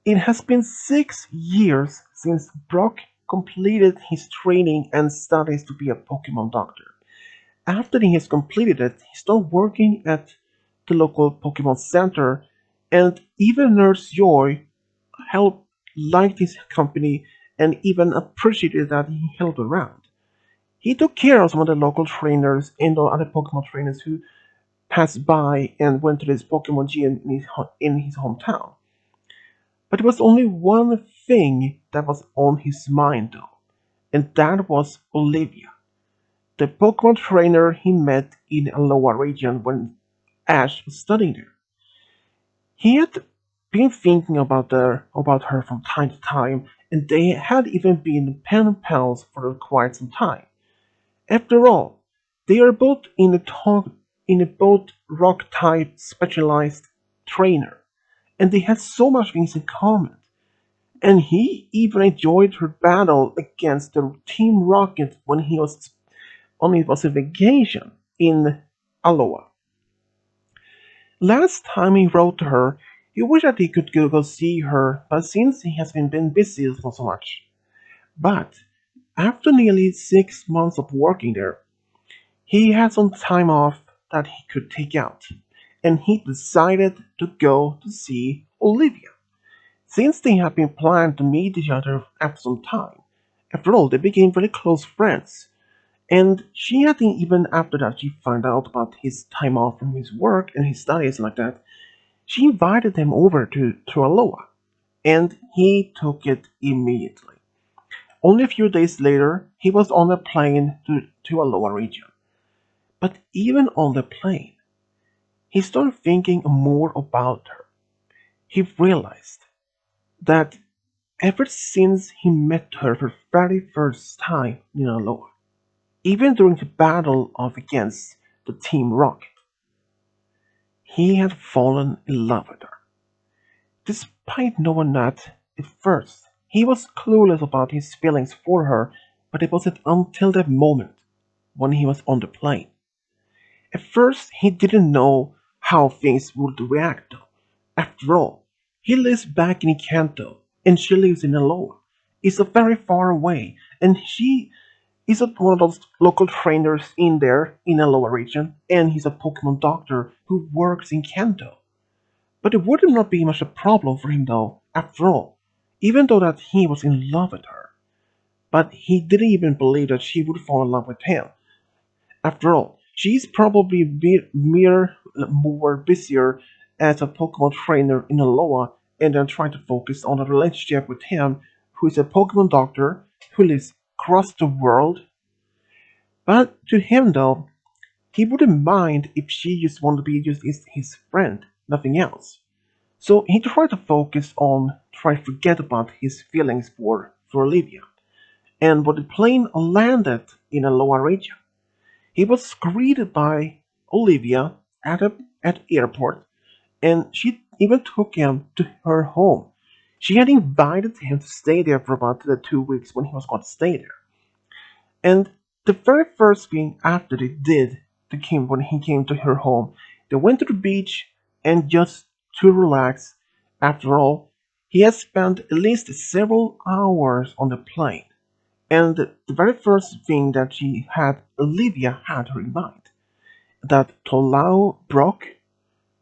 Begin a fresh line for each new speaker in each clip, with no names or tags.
It has been 6 years since Brock completed his training and studies to be a Pokemon doctor. After he has completed it, he started working at the local Pokemon Center, and even Nurse Joy helped liked his company and even appreciated that he helped around. He took care of some of the local trainers and the other Pokemon trainers who passed by and went to this Pokemon gym in his hometown. But there was only one thing that was on his mind though, and that was Olivia, the Pokemon trainer he met in Aloha region when Ash was studying there. He had been thinking about her from time to time, and they had even been pen pals for quite some time. After all, they are both in a both rock type specialized trainer, and they had so much things in common. And he even enjoyed her battle against the Team Rocket when he was on vacation in Aloha. Last time he wrote to her, he wished that he could go see her, but since he has been busy so much. But after nearly 6 months of working there, he had some time off that he could take out, and he decided to go to see Olivia, since they had been planning to meet each other after some time. After all, they became very close friends, and she had even after that she found out about his time off from his work and his studies like that. She invited him over to Aloha, and he took it immediately. Only a few days later, he was on a plane to Aloha region. But even on the plane, he started thinking more about her. He realized that ever since he met her for the very first time in Aloha, even during the battle of against the Team Rocket, he had fallen in love with her. Despite knowing that at first he was clueless about his feelings for her, but it wasn't until that moment when he was on the plane. At first he didn't know how things would react though. After all, he lives back in Kanto and she lives in Aloha. It's a very far away, and she is one of those local trainers in there in Aloha region, and he's a Pokemon doctor who works in Kanto. But it would not be much a problem for him though, after all, even though that he was in love with her. But he didn't even believe that she would fall in love with him. After all, she's probably mere more busier as a Pokemon trainer in Aloha and then trying to focus on a relationship with him who is a Pokemon doctor who lives across the world. But to him though, he wouldn't mind if she just wanted to be just his friend, nothing else. So he tried to focus on trying to forget about his feelings for Olivia. And when the plane landed in Aloha region, he was greeted by Olivia at airport, and she even took him to her home. She had invited him to stay there for about the 2 weeks when he was going to stay there. And the very first thing after they did when he came to her home, they went to the beach and just to relax. After all, he had spent at least several hours on the plane. And the very first thing that Olivia had her in mind, that to allow Brock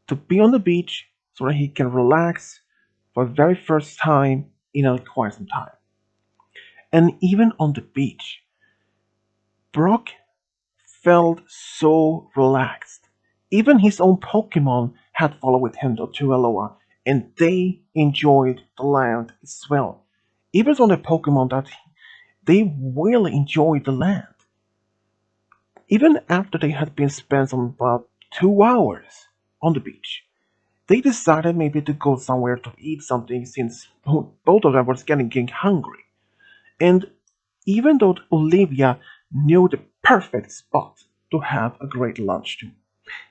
to be on the beach so that he can relax for the very first time in quite some time. And even on the beach, Brock felt so relaxed. Even his own Pokemon had followed with him to Aloha, and they enjoyed the land as well. Even on the Pokemon that they really enjoyed the land. Even after they had been spent some about 2 hours on the beach, they decided maybe to go somewhere to eat something since both of them were getting hungry. And even though Olivia knew the perfect spot to have a great lunch to.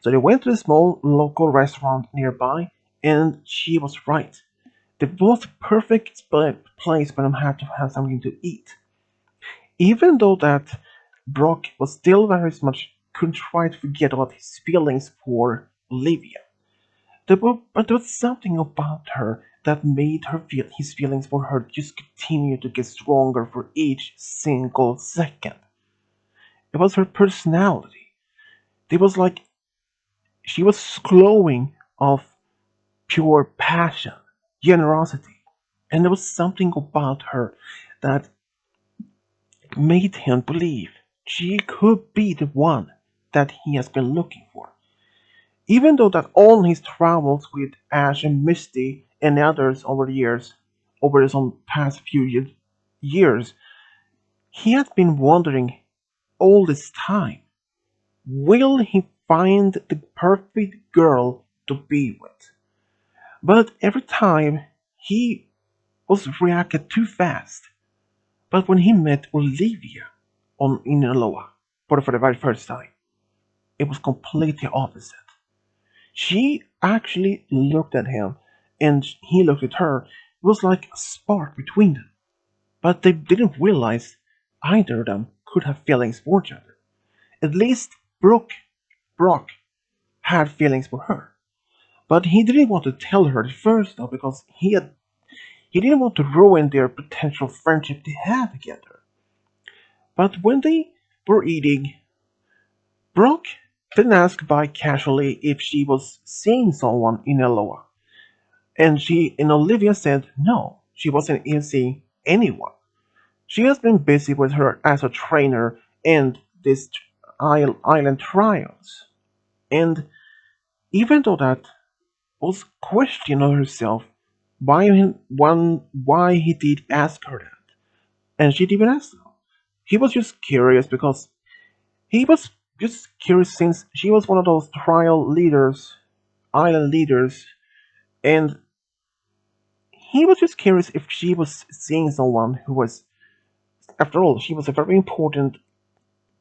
So they went to a small local restaurant nearby, and she was right. The most perfect place for them had to have something to eat. Even though that Brock was still very much couldn't try to forget about his feelings for Olivia. But there was something about her that made his feelings for her just continue to get stronger for each single second. It was her personality. It was like she was glowing of pure passion, generosity, and there was something about her that made him believe she could be the one that he has been looking for. Even though that all his travels with Ash and Misty and others over some past few years, he has been wondering all this time, will he find the perfect girl to be with? But every time he was reacted too fast. But when he met Olivia in Aloha for the very first time, it was completely opposite. She actually looked at him and he looked at her. It was like a spark between them. But they didn't realize either of them could have feelings for each other. At least Brock had feelings for her. But he didn't want to tell her at first though because he didn't want to ruin their potential friendship they had together. But when they were eating, Brock then asked by casually if she was seeing someone in Aloha, and Olivia said no, she wasn't seeing anyone. She has been busy with her as a trainer and this island trials. And even though that was questioning herself why he did ask her that, and she didn't ask him. He was just curious because he was just curious since she was one of those trial leaders, island leaders, and he was just curious if she was seeing someone who was, after all, she was a very important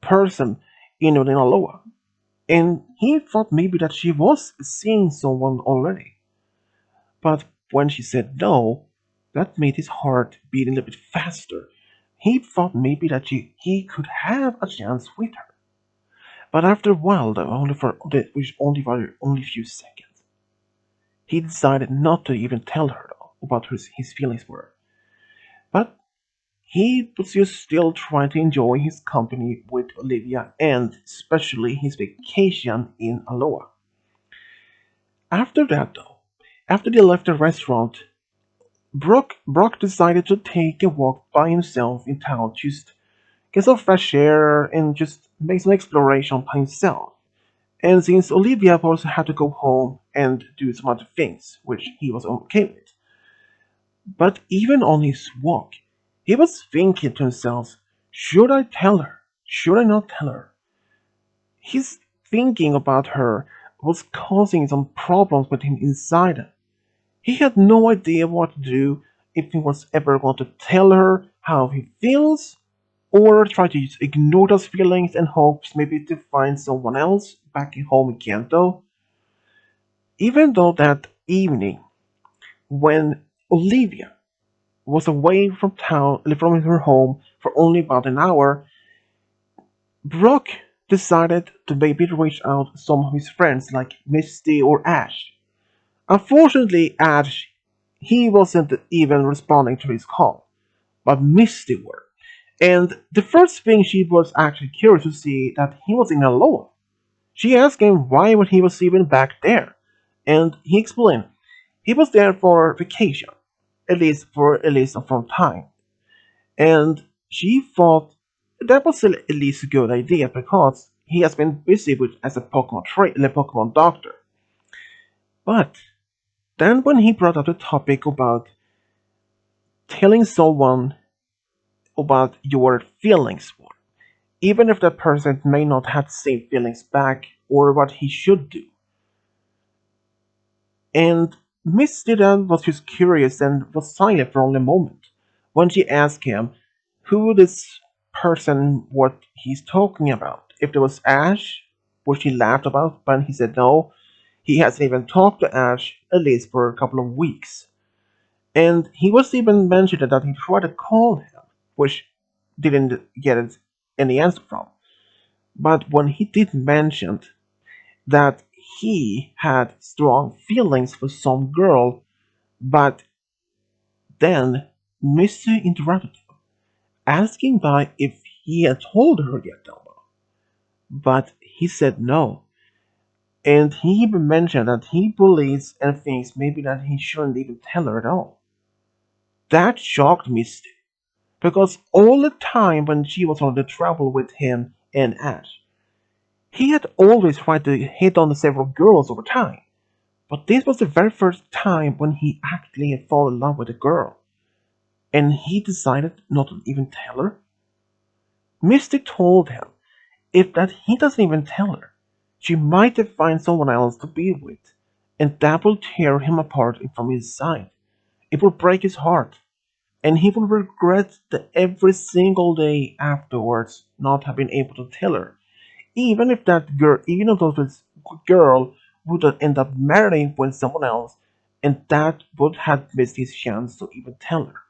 person in Aloha. And he thought maybe that she was seeing someone already. But when she said no, that made his heart beat a little bit faster. He thought maybe that he could have a chance with her. But after a while, though, only a few seconds, he decided not to even tell her though, about his feelings for her. But he was just still trying to enjoy his company with Olivia and especially his vacation in Aloha. After that, though, after they left the restaurant, Brock decided to take a walk by himself in town, just get some fresh air and just make some exploration by himself. And since Olivia also had to go home and do some other things, which he was okay with. But even on his walk, he was thinking to himself, should I tell her? Should I not tell her? His thinking about her was causing some problems with him inside. He had no idea what to do, if he was ever going to tell her how he feels, or try to just ignore those feelings and hopes maybe to find someone else back home in Kanto. Even though that evening, when Olivia was away from town, from her home for only about an hour, Brock decided to maybe reach out to some of his friends like Misty or Ash. Unfortunately, Ash, he wasn't even responding to his call, but Misty were. And the first thing she was actually curious to see that he was in Aloha. She asked him why when he was even back there, and he explained he was there for vacation, at least from time. And she thought that was at least a good idea because he has been busy with as a Pokemon doctor. But then when he brought up the topic about telling someone about your feelings, even if that person may not have the same feelings back or what he should do, and Miss Dylan was just curious and was silent for only a moment when she asked him who this person what he's talking about. If it was Ash, which he laughed about, but he said no, he hasn't even talked to Ash at least for a couple of weeks. And he was even mentioned that he tried to call him, which didn't get any answer from. But when he did mention that he had strong feelings for some girl, but Then Mr. interrupted him, asking Guy if he had told her yet, Delma. But he said no, and he even mentioned that he believes and thinks maybe that he shouldn't even tell her at all. That shocked Misty, because all the time when she was on the trouble with him and Ash, he had always tried to hit on the several girls over time. But this was the very first time when he actually had fallen in love with a girl, and he decided not to even tell her. Misty told him if that he doesn't even tell her, she might have find someone else to be with, and that will tear him apart from inside. It will break his heart, and he will regret every single day afterwards not having been able to tell her. Even though this girl would end up marrying with someone else, and that would have missed his chance to even tell her.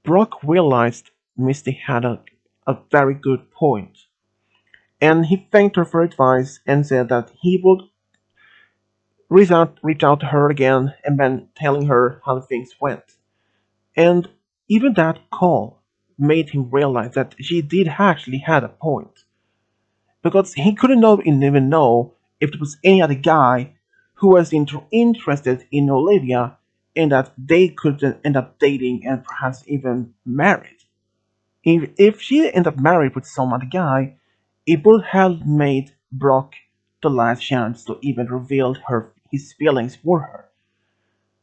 Brock realized Misty had a very good point, and he thanked her for advice and said that he would reach out to her again and then telling her how things went. And even that call made him realize that she did actually had a point, because he couldn't even know if there was any other guy who was interested in Olivia and that they could end up dating and perhaps even married. If she ended up married with some other guy, it would have made Brock the last chance to even reveal his feelings for her.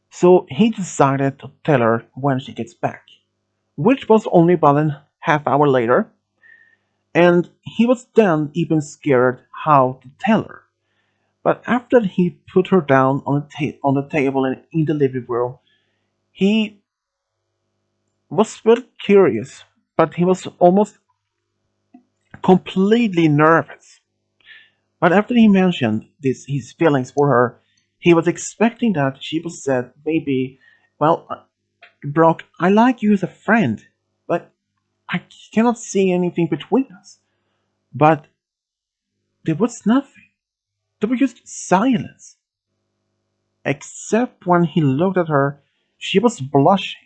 So he decided to tell her when she gets back, which was only about a half hour later, and he was then even scared how to tell her. But after he put her down on the table in the living room, he was very curious, but he was almost completely nervous. But after he mentioned his feelings for her, he was expecting that she would say maybe, well, Brock, I like you as a friend, but I cannot see anything between us. But there was nothing. There was just silence. Except when he looked at her, she was blushing.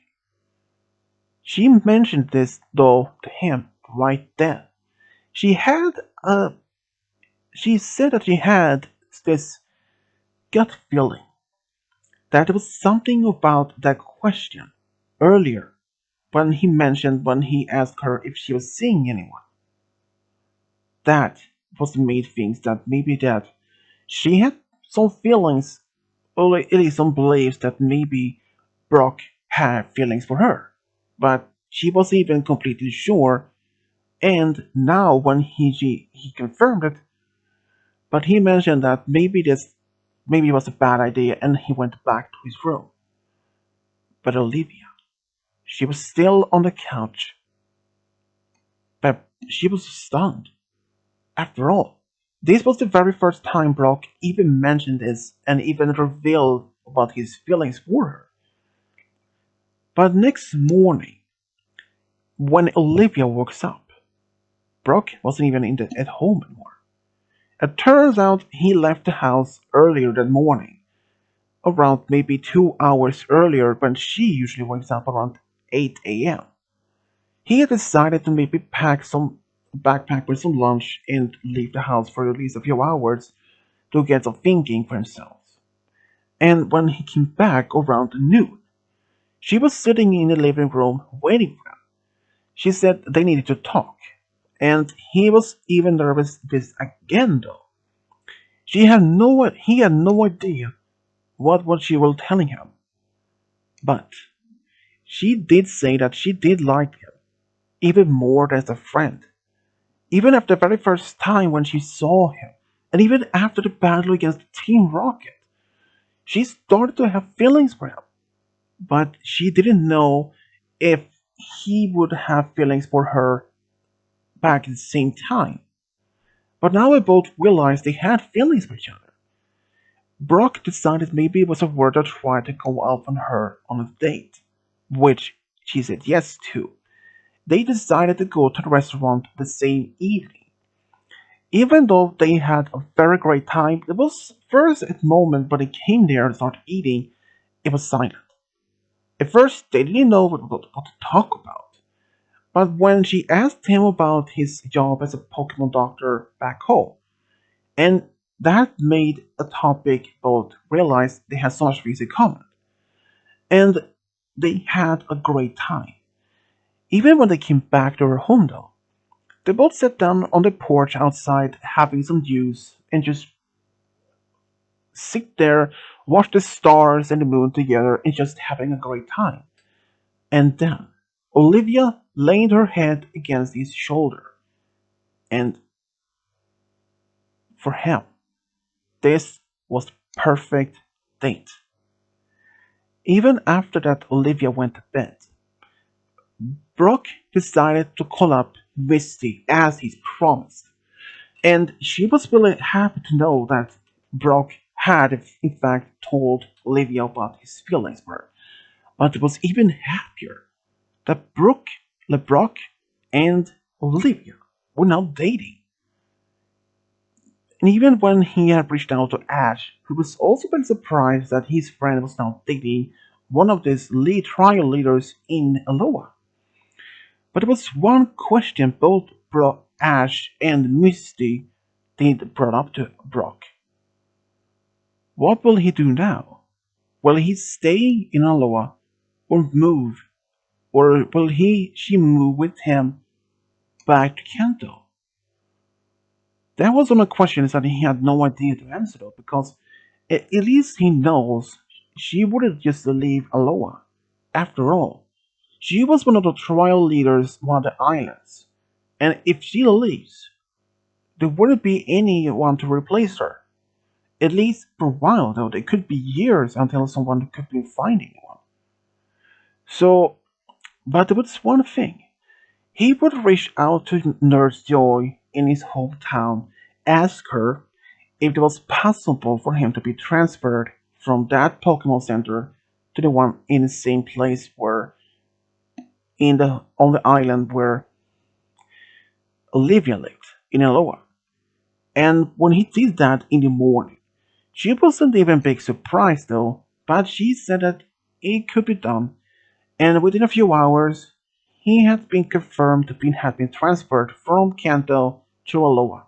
She mentioned this, though, to him right then. She had a. She said that she had this gut feeling that there was something about that question earlier when he asked her if she was seeing anyone. That was the main things that maybe that she had some feelings, or at least some beliefs that maybe Brock had feelings for her. But she wasn't even completely sure, and now when he confirmed it, but he mentioned that maybe it was a bad idea and he went back to his room. But Olivia, she was still on the couch, but she was stunned. After all, this was the very first time Brock even mentioned this and even revealed about his feelings for her. But next morning, when Olivia wakes up, Brock wasn't even at home anymore. It turns out he left the house earlier that morning, around maybe 2 hours earlier when she usually wakes up around 8 a.m. He had decided to maybe pack some backpack with some lunch and leave the house for at least a few hours to get some thinking for himself. And when he came back around noon, she was sitting in the living room waiting for him. She said they needed to talk, and he was even nervous this again though. He had no idea what she was telling him. But she did say that she did like him, even more as a friend. Even after the very first time when she saw him, and even after the battle against Team Rocket, she started to have feelings for him. But she didn't know if he would have feelings for her back at the same time. But now they both realized they had feelings for each other. Brock decided maybe it was worth a try to go out on her on a date, which she said yes to. They decided to go to the restaurant the same evening. Even though they had a very great time, there was first a moment when they came there and started eating, it was silent. At first, they didn't know what to talk about. But when she asked him about his job as a Pokemon doctor back home, and that made a topic both realize they had so much things in common. And they had a great time. Even when they came back to her home though, they both sat down on the porch outside having some juice and just sit there, watch the stars and the moon together and just having a great time. And then Olivia laid her head against his shoulder, and for him, this was perfect date. Even after that Olivia went to bed, Brock decided to call up Misty as he promised. And she was really happy to know that Brock had, in fact, told Olivia about his feelings for her. But it was even happier that Brock and Olivia were now dating. And even when he had reached out to Ash, who was also been surprised that his friend was now dating one of these lead trial leaders in Aloha. But there was one question both Ash and Misty did brought up to Brock. What will he do now? Will he stay in Aloha or move? Or will she move with him back to Kanto? That was one of the questions that he had no idea to answer though, because at least he knows she wouldn't just leave Aloha. After all, she was one of the trial leaders on one of the islands. And if she leaves, there wouldn't be anyone to replace her. At least for a while, though, it could be years until someone could be finding one. So, but there was one thing. He would reach out to Nurse Joy in his hometown, ask her if it was possible for him to be transferred from that Pokemon Center to the one in the same place where in the on the island where Olivia lived in Aloha. And when he did that in the morning, she wasn't even big surprised though, but she said that it could be done, and within a few hours, he had been confirmed to have been transferred from Kanto to Aloha.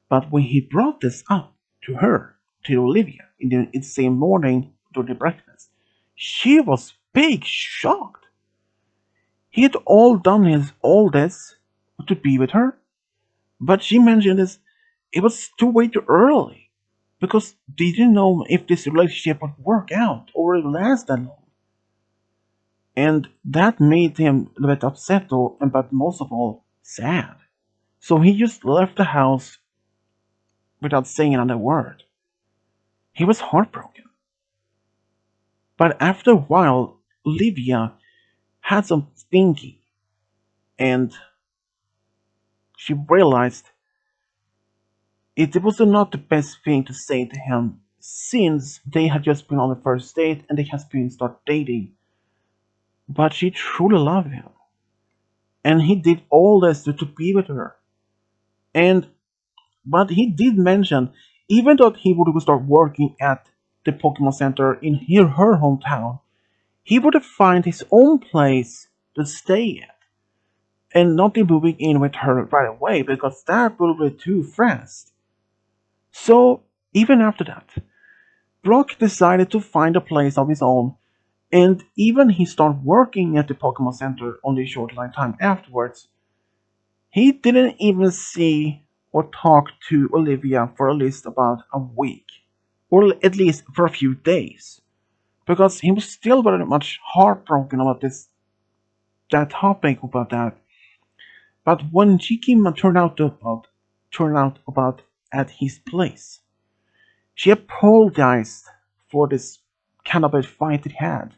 But when he brought this up to her, to Olivia, in the same morning during the breakfast, she was big shocked. He had all done all this to be with her, but she mentioned this it was too way too early because they didn't know if this relationship would work out or last that long. And that made him a bit upset though, but most of all, sad. So he just left the house without saying another word. He was heartbroken. But after a while, Olivia had some thinking and she realized it was not the best thing to say to him since they had just been on the first date and they had been start dating. But she truly loved him. And he did all this to be with her. And but he did mention, even though he would start working at the Pokemon Center in her hometown, he would find his own place to stay at and not be moving in with her right away because that would be too fast. So even after that, Brock decided to find a place of his own, and even he started working at the Pokemon Center only a short time afterwards. He didn't even see or talk to Olivia for at least about a week, or at least for a few days, because he was still very much heartbroken about that topic about that. But when she came and turned out about at his place, she apologized for this kind of a fight they had.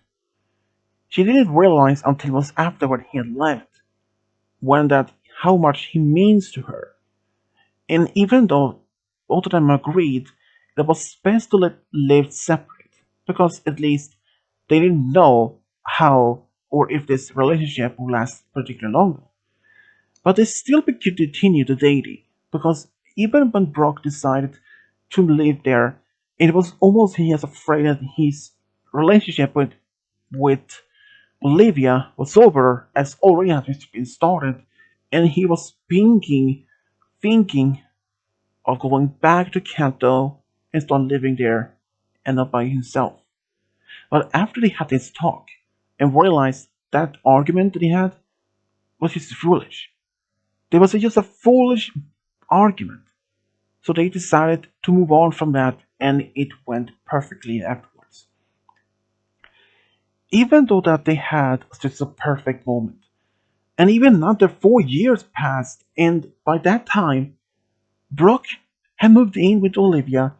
She didn't realize until it was afterward he had left when that how much he means to her. And even though both of them agreed it was best to live separate, because at least they didn't know how or if this relationship would last particularly long. But they still could continue the dating, because even when Brock decided to live there, it was almost he was afraid that his relationship with with Olivia was over as already had been started, and he was thinking of going back to Kanto and start living there and not by himself. But after they had this talk and realized that argument that he had was just foolish. There was just a foolish argument. So they decided to move on from that and it went perfectly afterwards. Even though that they had just a perfect moment. And even another 4 years passed and by that time Brooke had moved in with Olivia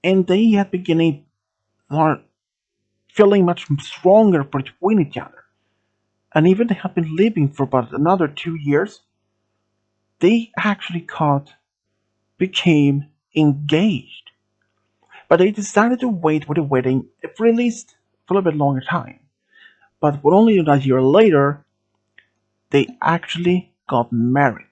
and they had beginning are feeling much stronger between each other. And even they had been living for about another 2 years, they actually became engaged. But they decided to wait with the wedding for at least for a little bit longer time. But only a year later, they actually got married.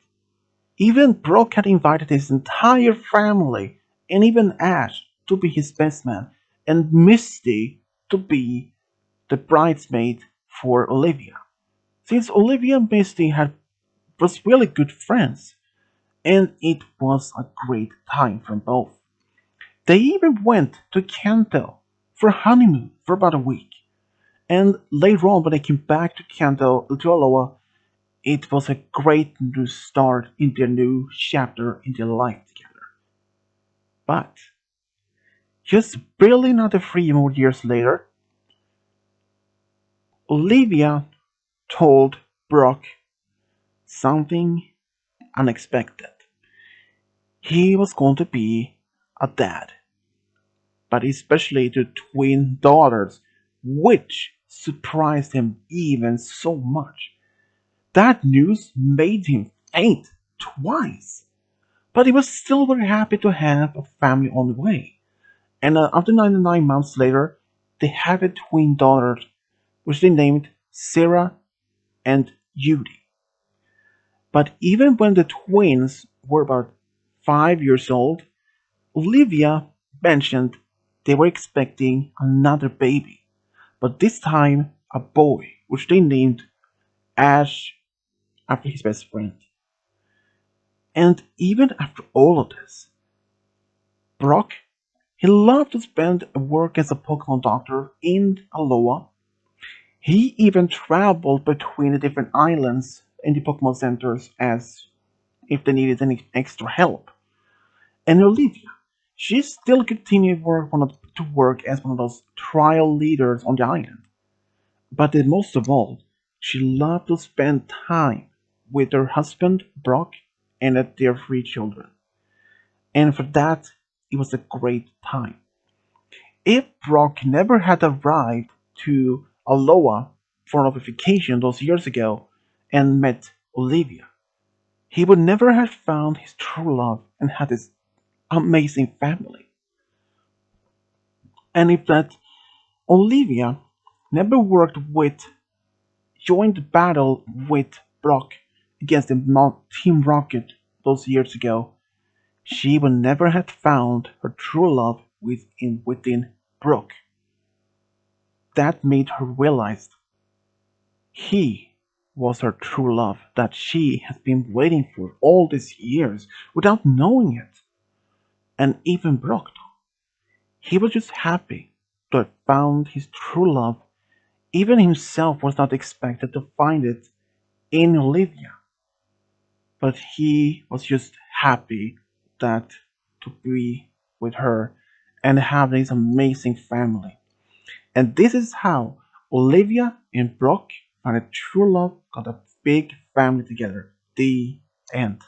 Even Brooke had invited his entire family, and even Ash to be his best man, and Misty to be the bridesmaid for Olivia. Since Olivia and Misty had was really good friends, and it was a great time for both. They even went to Kanto for a honeymoon for about a week. And later on, when they came back to Kanto, to Aloha, it was a great new start in their new chapter in their life together. But just barely another 3 more years later, Olivia told Brock something unexpected. He was going to be a dad, but especially to twin daughters, which surprised him even so much. That news made him faint twice, but he was still very happy to have a family on the way. And after 99 months later, they have a twin daughter, which they named Sarah and Judy. But even when the twins were about 5 years old, Olivia mentioned they were expecting another baby, but this time a boy, which they named Ash after his best friend. And even after all of this, Brock, he loved to spend work as a Pokemon doctor in Aloha. He even traveled between the different islands in the Pokemon centers as if they needed any extra help. And Olivia, she still continued to work as one of those trial leaders on the island. But most of all, she loved to spend time with her husband, Brock, and their three children. And for that, it was a great time. If Brock never had arrived to Aloha for a vacation those years ago and met Olivia, he would never have found his true love and had this amazing family. And if that Olivia never joined battle with Brock against the Team Rocket those years ago, she would never have found her true love within Brooke. That made her realize he was her true love that she has been waiting for all these years without knowing it. And even Brooke, he was just happy to have found his true love. Even himself was not expected to find it in Olivia, but he was just happy that to be with her and have this amazing family. And this is how Olivia and Brock found a true love, got a big family together. The end.